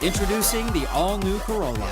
Introducing the all-new Corolla.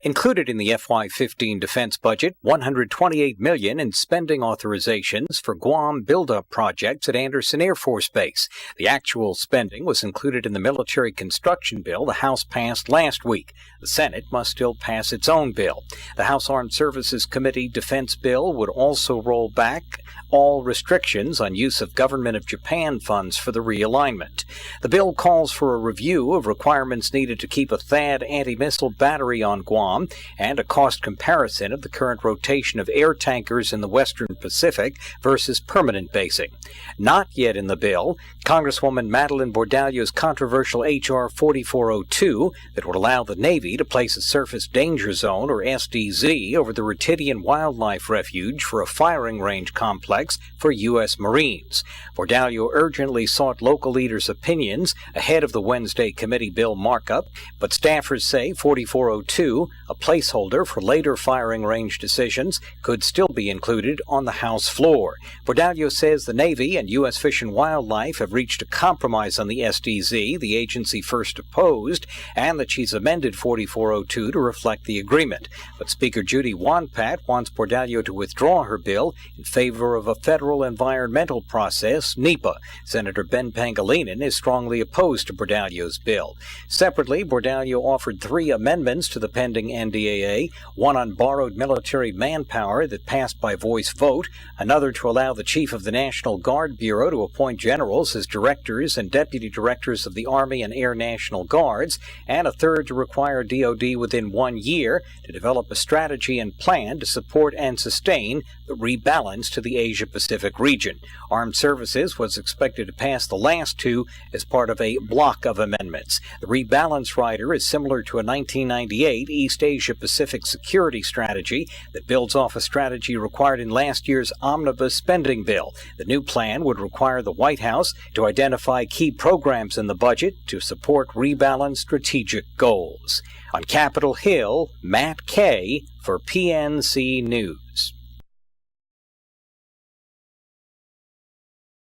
Included in the FY15 defense budget, $128 million in spending authorizations for Guam build-up projects at Andersen Air Force Base. The actual spending was included in the military construction bill the House passed last week. The Senate must still pass its own bill. The House Armed Services Committee defense bill would also roll back all restrictions on use of Government of Japan funds for the realignment. The bill calls for a review of requirements needed to keep a THAAD anti-missile battery on Guam and a cost comparison of the current rotation of air tankers in the Western Pacific versus permanent basing. Not yet in the bill, Congresswoman Madeline Bordallo's controversial H.R. 4402 that would allow the Navy to place a surface danger zone, or SDZ, over the Ritidian Wildlife Refuge for a firing range complex for U.S. Marines. Bordallo urgently sought local leaders' opinions ahead of the Wednesday committee bill markup, but staffers say 4402, a placeholder for later firing range decisions, could still be included on the House floor. Bordallo says the Navy and U.S. Fish and Wildlife have reached a compromise on the SDZ the agency first opposed, and that she's amended 4402 to reflect the agreement. But Speaker Judy Wonpat wants Bordallo to withdraw her bill in favor of a federal environmental process, NEPA. Senator Ben Pangilinan is strongly opposed to Bordallo's bill. Separately, Bordallo offered 3 amendments to the pending NDAA, one on borrowed military manpower that passed by voice vote, another to allow the Chief of the National Guard Bureau to appoint generals as directors and deputy directors of the Army and Air National Guards, and a third to require DoD within 1 year to develop a strategy and plan to support and sustain the rebalance to the Asia-Pacific region. Armed Services was expected to pass the last 2 as part of a block of amendments. The rebalance rider is similar to a 1998 East Asia-Pacific security strategy that builds off a strategy required in last year's omnibus spending bill. The new plan would require the White House to identify key programs in the budget to support rebalanced strategic goals. On Capitol Hill, Matt Kay for PNC News.